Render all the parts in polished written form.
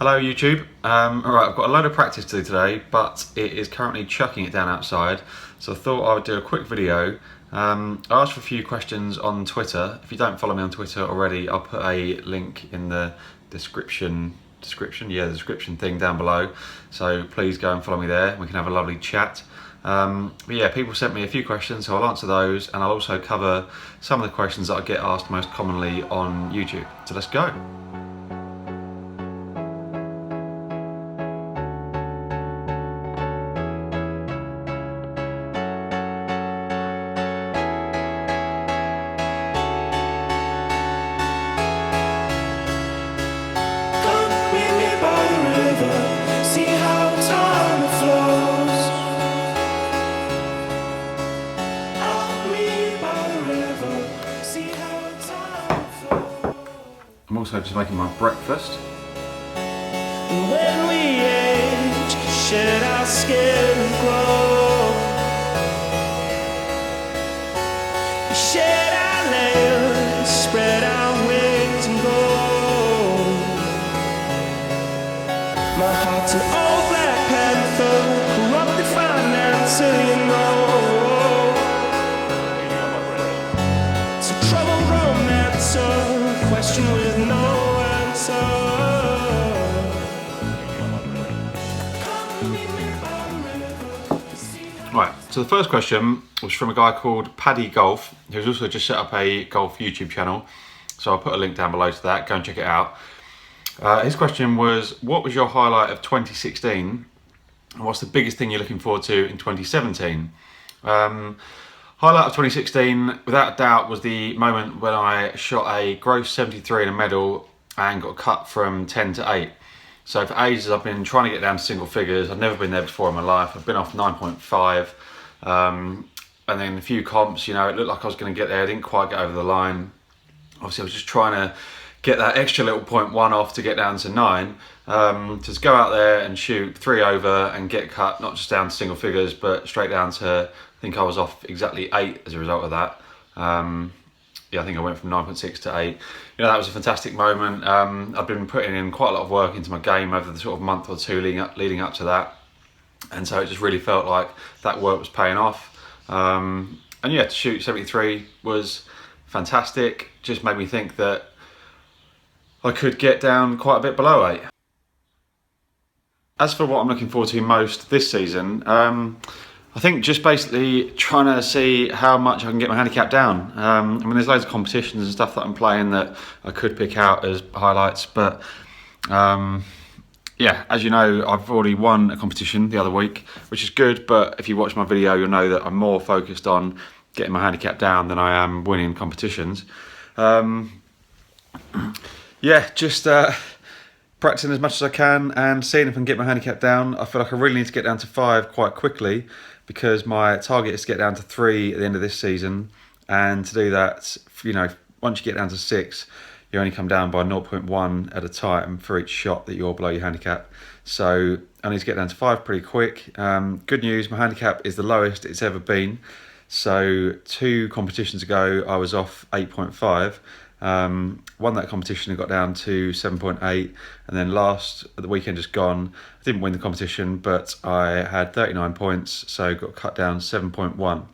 Hello YouTube. Alright, I've got a load of practice to do today, but it is currently chucking it down outside, so I thought I would do a quick video. I asked for a few questions on Twitter. If you don't follow me on Twitter already, I'll put a link in the description thing down below, so please go and follow me there. We can have a lovely chat. But yeah, people sent me a few questions, so I'll answer those, and I'll also cover some of the questions that I get asked most commonly on YouTube. So let's go. I'm also just making my breakfast. When we age, shed our skin and grow, we shed our layers, spread our wings and go. My heart's an old black panther, corrupted finance, you know. It's a troubled romancer, question with no answer. Right, so the first question was from a guy called PaddyGolf, who's also just set up a golf YouTube channel. So I'll put a link down below to that, go and check it out. His question was, what was your highlight of 2016? And what's the biggest thing you're looking forward to in 2017? Highlight of 2016, without a doubt, was the moment when I shot a gross 73 in a medal and got cut from 10 to 8. So for ages I've been trying to get down to single figures. I've never been there before in my life. I've been off 9.5 and then a few comps, you know, it looked like I was going to get there. I didn't quite get over the line. Obviously I was just trying to get that extra little 0.1 off to get down to 9. To just go out there and shoot 3 over and get cut, not just down to single figures, but straight down to, I think I was off exactly 8 as a result of that. Yeah, I think I went from 9.6 to 8. You know, that was a fantastic moment. I've been putting in quite a lot of work into my game over the sort of month or two leading up to that. And so it just really felt like that work was paying off. And yeah, to shoot 73 was fantastic. Just made me think that I could get down quite a bit below 8. As for what I'm looking forward to most this season, I think just basically trying to see how much I can get my handicap down. I mean, there's loads of competitions and stuff that I'm playing that I could pick out as highlights, but yeah, as you know, I've already won a competition the other week, which is good, but if you watch my video, you'll know that I'm more focused on getting my handicap down than I am winning competitions. Yeah, just practicing as much as I can and seeing if I can get my handicap down. I feel like I really need to get down to 5 quite quickly, because my target is to get down to 3 at the end of this season, and to do that, you know, once you get down to 6, you only come down by 0.1 at a time for each shot that you're below your handicap. So I need to get down to 5 pretty quick. Good news, my handicap is the lowest it's ever been. So 2 competitions ago I was off 8.5. Won that competition and got down to 7.8, and then the weekend just gone, I didn't win the competition, but I had 39 points, so got cut down 7.1.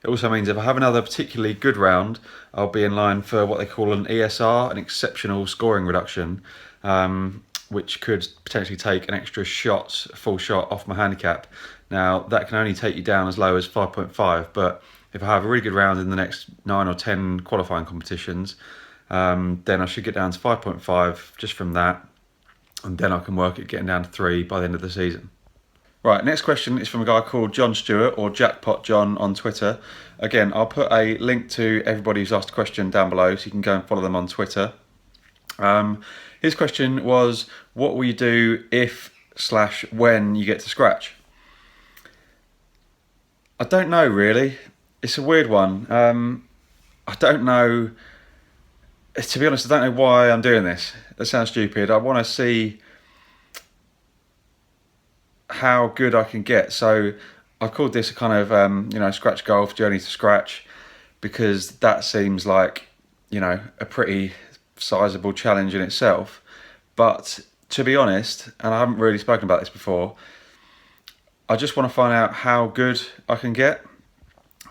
It also means if I have another particularly good round, I'll be in line for what they call an ESR, an exceptional scoring reduction, which could potentially take an extra shot, a full shot off my handicap. Now that can only take you down as low as 5.5, but if I have a really good round in the next 9 or 10 qualifying competitions, then I should get down to 5.5 just from that, and then I can work at getting down to 3 by the end of the season. Right, next question is from a guy called John Stewart, or Jackpot John on Twitter. Again, I'll put a link to everybody who's asked a question down below, so you can go and follow them on Twitter. His question was, what will you do if/when you get to scratch? I don't know really. It's a weird one. I don't know. To be honest, I don't know why I'm doing this. That sounds stupid. I want to see how good I can get. So I've called this a kind of, you know, scratch golf, journey to scratch, because that seems like, you know, a pretty sizable challenge in itself. But to be honest, and I haven't really spoken about this before, I just want to find out how good I can get.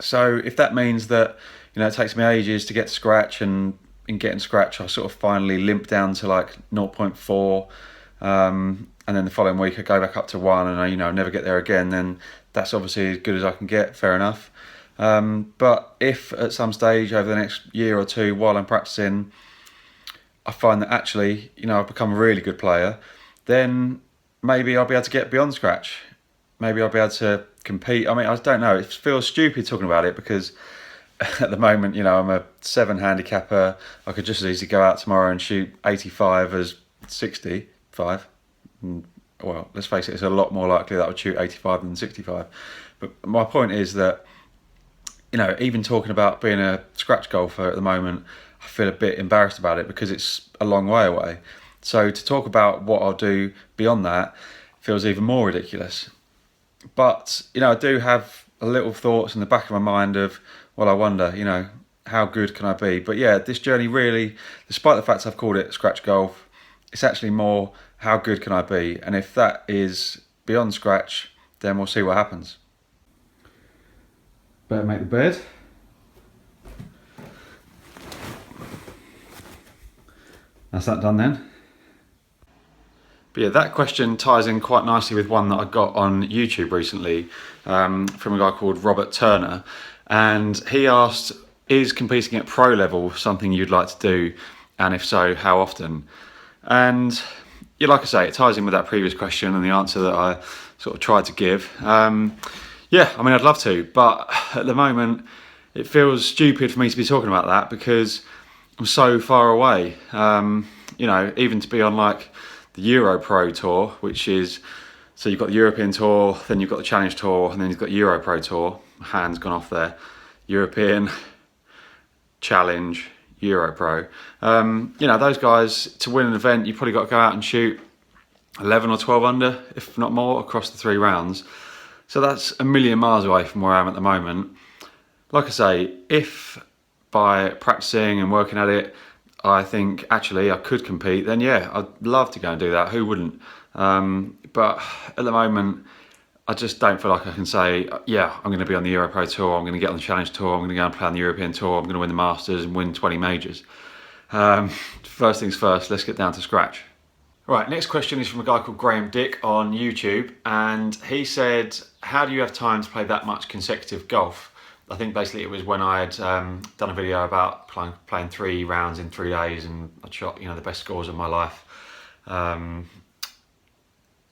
So if that means that, it takes me ages to get to scratch, and in getting scratch I sort of finally limp down to like 0.4, and then the following week I go back up to 1, and I never get there again, then that's obviously as good as I can get, fair enough. But if at some stage over the next year or two while I'm practicing I find that actually, I've become a really good player, then maybe I'll be able to get beyond scratch. Maybe I'll be able to compete. I mean, I don't know. It feels stupid talking about it because at the moment, I'm a 7 handicapper. I could just as easily go out tomorrow and shoot 85 as 65. Well, let's face it, it's a lot more likely that I would shoot 85 than 65. But my point is that, even talking about being a scratch golfer at the moment, I feel a bit embarrassed about it because it's a long way away. So to talk about what I'll do beyond that feels even more ridiculous. But, I do have a little thoughts in the back of my mind of, well, I wonder, how good can I be? But yeah, this journey really, despite the fact I've called it scratch golf, it's actually more how good can I be? And if that is beyond scratch, then we'll see what happens. Better make the bed. That's that done then. But yeah, that question ties in quite nicely with one that I got on YouTube recently from a guy called Robert Turner. And he asked, is competing at pro level something you'd like to do? And if so, how often? And yeah, like I say, it ties in with that previous question and the answer that I sort of tried to give. Yeah, I mean, I'd love to, but at the moment, it feels stupid for me to be talking about that because I'm so far away. Even to be on like the Euro Pro Tour, which is, so you've got the European Tour, then you've got the Challenge Tour, and then you've got Euro Pro Tour. My hand's gone off there. European, Challenge, Euro Pro. Those guys, to win an event, you've probably got to go out and shoot 11 or 12 under, if not more, across the 3 rounds. So that's a million miles away from where I am at the moment. Like I say, if by practicing and working at it, I think actually I could compete, then yeah, I'd love to go and do that. Who wouldn't? But at the moment, I just don't feel like I can say, yeah, I'm going to be on the Euro Pro Tour, I'm going to get on the Challenge Tour, I'm going to go and play on the European Tour, I'm going to win the Masters and win 20 majors. First things first, let's get down to scratch. Right, next question is from a guy called Graham Dick on YouTube, and he said, how do you have time to play that much consecutive golf? I think basically it was when I had done a video about playing 3 rounds in 3 days, and I shot the best scores of my life.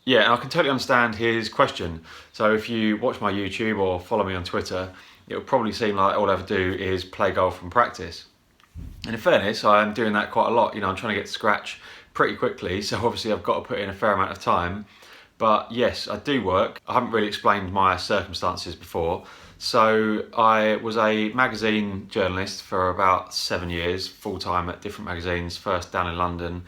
Yeah, and I can totally understand his question. So if you watch my YouTube or follow me on Twitter, it will probably seem like all I ever do is play golf and practice. And in fairness, I'm doing that quite a lot. I'm trying to get to scratch pretty quickly, so obviously I've got to put in a fair amount of time. But yes, I do work. I haven't really explained my circumstances before. So I was a magazine journalist for about 7 years, full-time at different magazines, first down in London,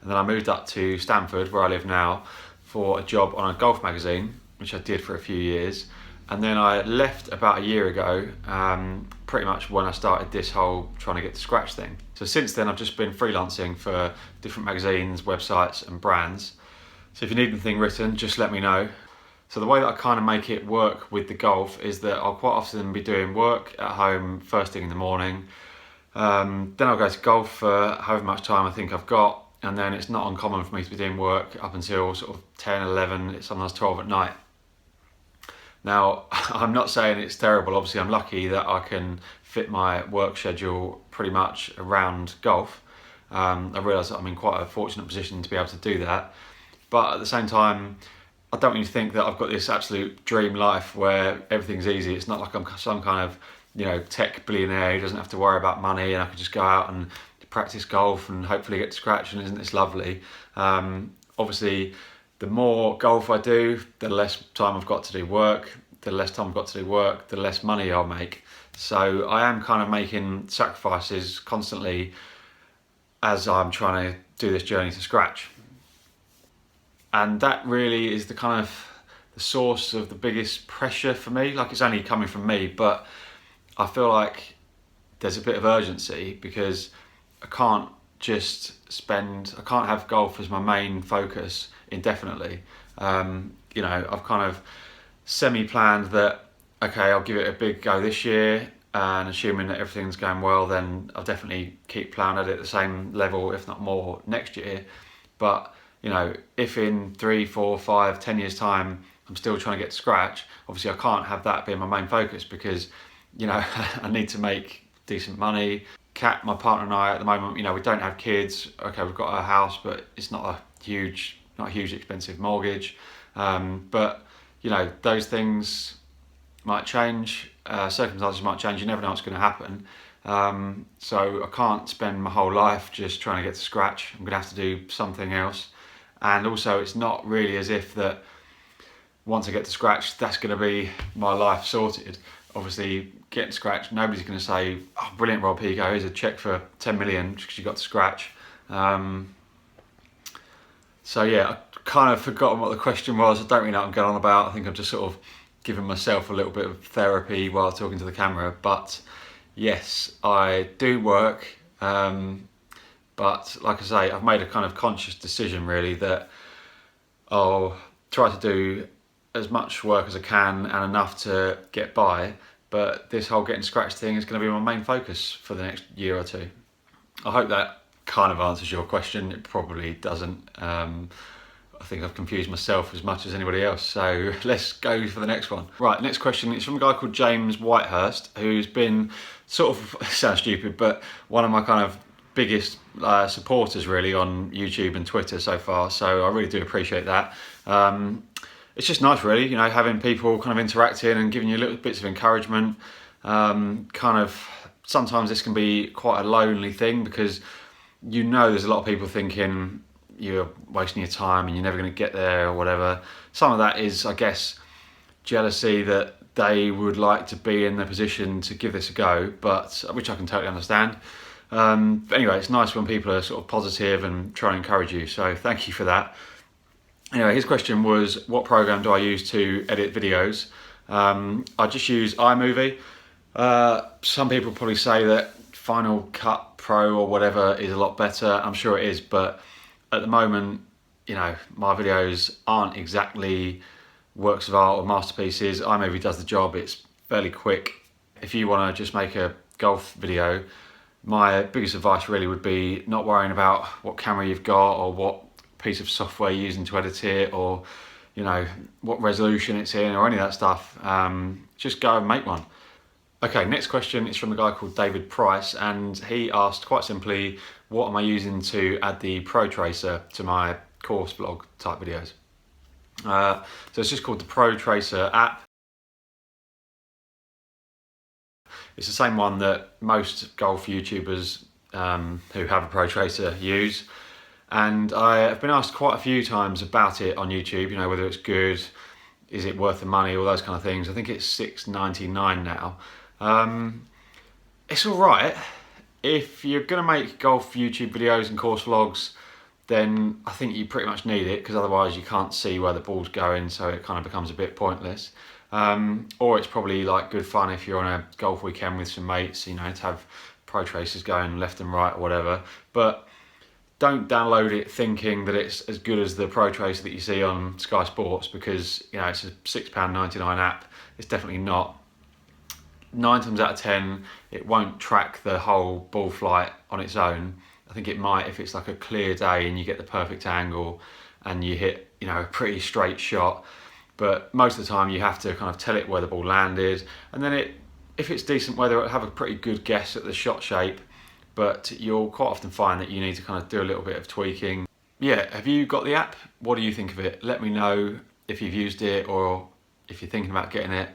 and then I moved up to Stamford, where I live now, for a job on a golf magazine, which I did for a few years. And then I left about a year ago, pretty much when I started this whole trying to get to scratch thing. So since then I've just been freelancing for different magazines, websites and brands. So if you need anything written, just let me know. So the way that I kind of make it work with the golf is that I'll quite often be doing work at home first thing in the morning. Then I'll go to golf for however much time I think I've got. And then it's not uncommon for me to be doing work up until sort of 10, 11, sometimes 12 at night. Now, I'm not saying it's terrible. Obviously, I'm lucky that I can fit my work schedule pretty much around golf. I realise that I'm in quite a fortunate position to be able to do that. But at the same time, I don't really think that I've got this absolute dream life where everything's easy. It's not like I'm some kind of, tech billionaire who doesn't have to worry about money and I can just go out and practice golf and hopefully get to scratch, and isn't this lovely? Obviously, the more golf I do, the less time I've got to do work. The less time I've got to do work, the less money I'll make. So I am kind of making sacrifices constantly as I'm trying to do this journey to scratch. And that really is the kind of the source of the biggest pressure for me. Like, it's only coming from me, but I feel like there's a bit of urgency because I can't I can't have golf as my main focus indefinitely. You know, I've kind of semi-planned that, okay, I'll give it a big go this year, and assuming that everything's going well, then I'll definitely keep playing at it at the same level, if not more, next year. But, you know, if in 3, 4, 5, 10 years time, I'm still trying to get to scratch, obviously I can't have that being my main focus because, you know, I need to make decent money. Kat, my partner, and I at the moment, you know, we don't have kids. Okay, we've got a house, but it's not a huge expensive mortgage. But, you know, those things might change, circumstances might change, you never know what's going to happen. So I can't spend my whole life just trying to get to scratch. I'm going to have to do something else. And also, it's not really as if that once I get to scratch, that's going to be my life sorted. Obviously, getting to scratch, nobody's going to say, oh, brilliant, Rob, here you go, here's a cheque for 10 million because you got to scratch. So yeah, I kind of forgotten what the question was. I don't really know what I'm going on about. I think I'm just sort of giving myself a little bit of therapy while talking to the camera. But yes, I do work. But like I say, I've made a kind of conscious decision really that I'll try to do as much work as I can and enough to get by, but this whole getting scratched thing is going to be my main focus for the next year or two. I hope that kind of answers your question. It probably doesn't. I think I've confused myself as much as anybody else, so let's go for the next one. Right, next question is from a guy called James Whitehurst, who's been sort of, sounds stupid, but one of my kind of biggest supporters really on YouTube and Twitter so far, so I really do appreciate that. It's just nice really, you know, having people kind of interacting and giving you little bits of encouragement. Kind of, sometimes this can be quite a lonely thing because you know there's a lot of people thinking you're wasting your time and you're never going to get there or whatever. Some of that is, I guess, jealousy that they would like to be in the position to give this a go, but which I can totally understand. But anyway, it's nice when people are sort of positive and try and encourage you, so thank you for that. Anyway, his question was, what program do I use to edit videos? I just use iMovie. Some people probably say that Final Cut Pro or whatever is a lot better. I'm sure it is, but at the moment, you know, my videos aren't exactly works of art or masterpieces. iMovie does the job. It's fairly quick. If you want to just make a golf video, my biggest advice really would be not worrying about what camera you've got or what piece of software you're using to edit it, or you know what resolution it's in, or any of that stuff. Just go and make one. Okay, next question is from a guy called David Price, and he asked quite simply, what am I using to add the Pro Tracer to my course vlog type videos? So it's just called the Pro Tracer app. It's the same one that most golf YouTubers who have a Pro Tracer use. And I have been asked quite a few times about it on YouTube, you know, whether it's good, is it worth the money, all those kind of things. I think it's $6.99 now. It's all right. If you're going to make golf YouTube videos and course vlogs, then I think you pretty much need it, because otherwise you can't see where the ball's going, so it kind of becomes a bit pointless. Or it's probably like good fun if you're on a golf weekend with some mates, you know, to have Pro Tracers going left and right or whatever. But don't download it thinking that it's as good as the Pro Tracer that you see on Sky Sports, because you know it's a £6.99 app. It's definitely not. 9 times out of 10, it won't track the whole ball flight on its own. I think it might if it's like a clear day and you get the perfect angle and you hit, you know, a pretty straight shot. But most of the time you have to kind of tell it where the ball landed, and then if it's decent weather, it'll have a pretty good guess at the shot shape. But you'll quite often find that you need to kind of do a little bit of tweaking. Yeah, have you got the app? What do you think of it? Let me know if you've used it or if you're thinking about getting it.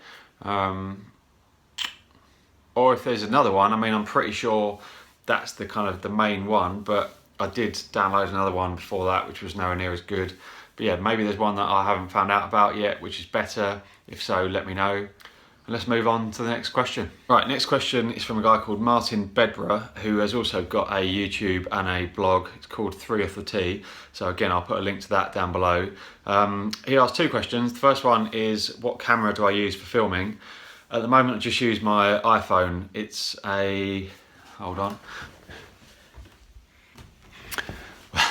Or if there's another one. I mean, I'm pretty sure that's the kind of the main one, but I did download another one before that, which was nowhere near as good. But yeah, maybe there's one that I haven't found out about yet, which is better. If so, let me know. And let's move on to the next question. Right, next question is from a guy called Martin Bedborough, who has also got a YouTube and a blog. It's called 3 Off the Tee. So again, I'll put a link to that down below. He asked 2 questions. The first one is, what camera do I use for filming? At the moment, I just use my iPhone. It's a, hold on.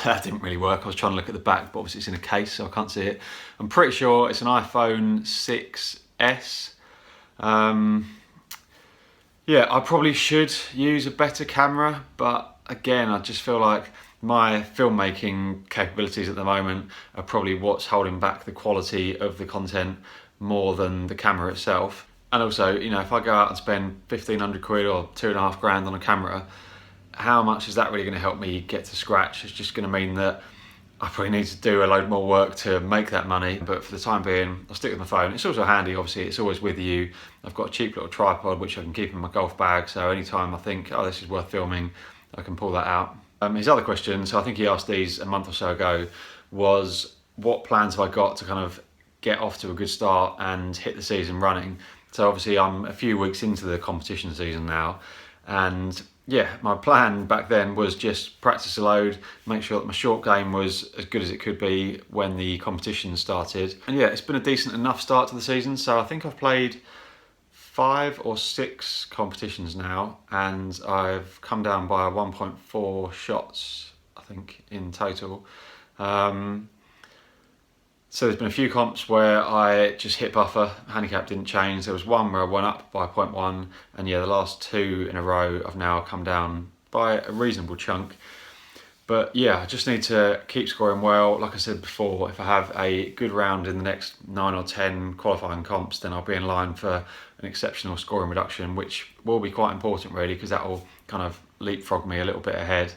that didn't really work. I was trying to look at the back, but obviously it's in a case, so I can't see it. I'm pretty sure it's an iPhone 6S. Yeah, I probably should use a better camera, but again, I just feel like my filmmaking capabilities at the moment are probably what's holding back the quality of the content more than the camera itself. And also, you know, if I go out and spend 1,500 quid or 2.5 grand on a camera, how much is that really going to help me get to scratch? It's just going to mean that I probably need to do a load more work to make that money. But for the time being, I'll stick with my phone. It's also handy, obviously, it's always with you. I've got a cheap little tripod which I can keep in my golf bag, so anytime I think, oh, this is worth filming, I can pull that out. His other question, so I think he asked these a month or so ago, was what plans have I got to kind of get off to a good start and hit the season running? So obviously I'm a few weeks into the competition season now, and yeah, my plan back then was just practice a load, make sure that my short game was as good as it could be when the competition started. And yeah, it's been a decent enough start to the season, so I think I've played 5 or 6 competitions now, and I've come down by 1.4 shots, I think, in total. So there's been a few comps where I just hit buffer, handicap didn't change. There was one where I went up by 0.1, and yeah, the last 2 in a row I've now come down by a reasonable chunk. But yeah, I just need to keep scoring well. Like I said before, if I have a good round in the next 9 or 10 qualifying comps, then I'll be in line for an exceptional scoring reduction, which will be quite important really, because that will kind of leapfrog me a little bit ahead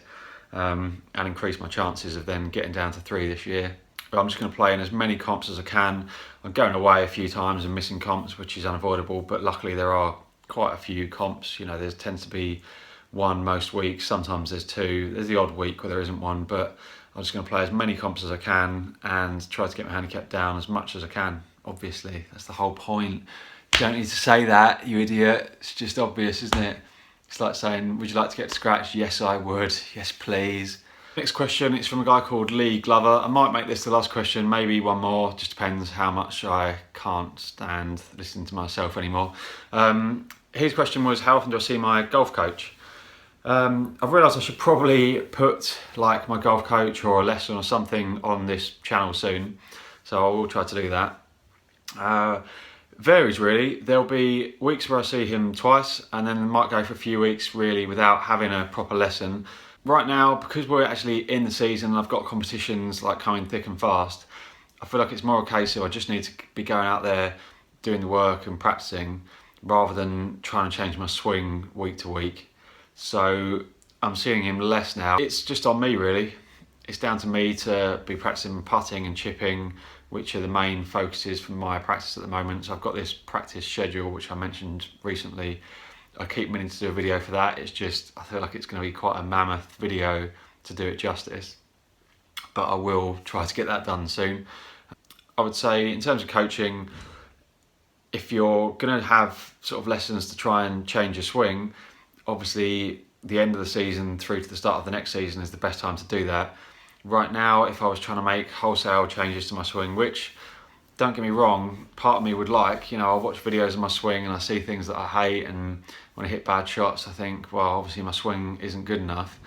and increase my chances of then getting down to 3 this year. But I'm just going to play in as many comps as I can. I'm going away a few times and missing comps, which is unavoidable, but luckily there are quite a few comps. You know, there tends to be 1 most weeks, sometimes there's 2. There's the odd week where there isn't 1, but I'm just going to play as many comps as I can and try to get my handicap down as much as I can. Obviously, that's the whole point. You don't need to say that, you idiot. It's just obvious, isn't it? It's like saying, would you like to get to scratch? Yes, I would. Yes, please. Next question is from a guy called Lee Glover. I might make this the last question, maybe one more, just depends how much I can't stand listening to myself anymore. His question was, how often do I see my golf coach? I've realised I should probably put like my golf coach or a lesson or something on this channel soon, so I will try to do that. Varies really. There'll be weeks where I see him twice, and then might go for a few weeks really without having a proper lesson. Right now, because we're actually in the season and I've got competitions like coming thick and fast, I feel like it's more a case of I just need to be going out there doing the work and practicing rather than trying to change my swing week to week. So I'm seeing him less now. It's just on me really. It's down to me to be practicing putting and chipping, which are the main focuses for my practice at the moment. So I've got this practice schedule, which I mentioned recently. I keep meaning to do a video for that. It's just, I feel like it's going to be quite a mammoth video to do it justice. But I will try to get that done soon. I would say in terms of coaching, if you're going to have sort of lessons to try and change your swing, obviously the end of the season through to the start of the next season is the best time to do that. Right now, if I was trying to make wholesale changes to my swing, which, don't get me wrong, part of me would like, you know, I'll watch videos of my swing and I see things that I hate, and when I hit bad shots I think, well, obviously my swing isn't good enough.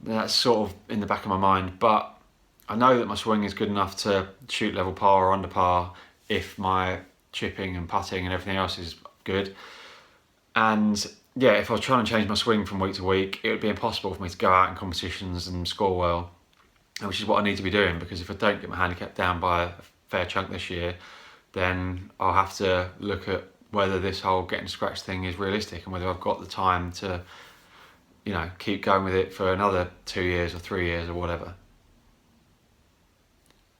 That's sort of in the back of my mind, but I know that my swing is good enough to shoot level par or under par if my chipping and putting and everything else is good. And yeah, if I was trying to change my swing from week to week, it would be impossible for me to go out in competitions and score well, which is what I need to be doing, because if I don't get my handicap down by a fair chunk this year, then I'll have to look at whether this whole getting scratched thing is realistic and whether I've got the time to, you know, keep going with it for another 2 years or 3 years or whatever.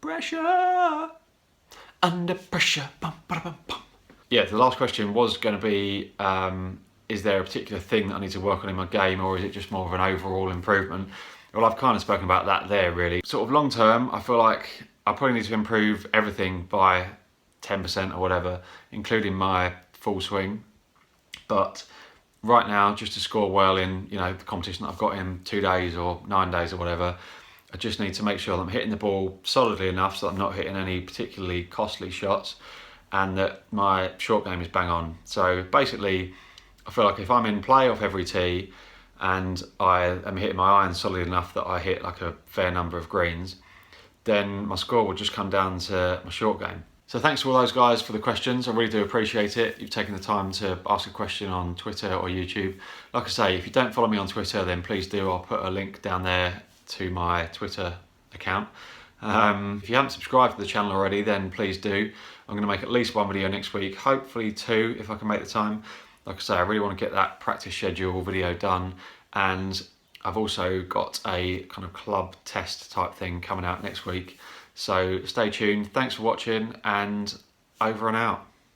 Pressure! Under pressure. Bum, bum, bum, bum. Yeah, the last question was going to be, is there a particular thing that I need to work on in my game, or is it just more of an overall improvement? Well, I've kind of spoken about that there really. Sort of long term, I feel like I probably need to improve everything by 10% or whatever, including my full swing. But right now, just to score well in, you know, the competition that I've got in 2 days or 9 days or whatever, I just need to make sure that I'm hitting the ball solidly enough so that I'm not hitting any particularly costly shots, and that my short game is bang on. So basically, I feel like if I'm in play off every tee, and I am hitting my irons solid enough that I hit like a fair number of greens, then my score will just come down to my short game. So thanks to all those guys for the questions. I really do appreciate it. You've taken the time to ask a question on Twitter or YouTube. Like I say, if you don't follow me on Twitter, then please do. I'll put a link down there to my Twitter account. If you haven't subscribed to the channel already, then please do. I'm going to make at least one video next week, hopefully 2 if I can make the time. Like I say, I really want to get that practice schedule video done, and I've also got a kind of club test type thing coming out next week. So stay tuned. Thanks for watching, and over and out.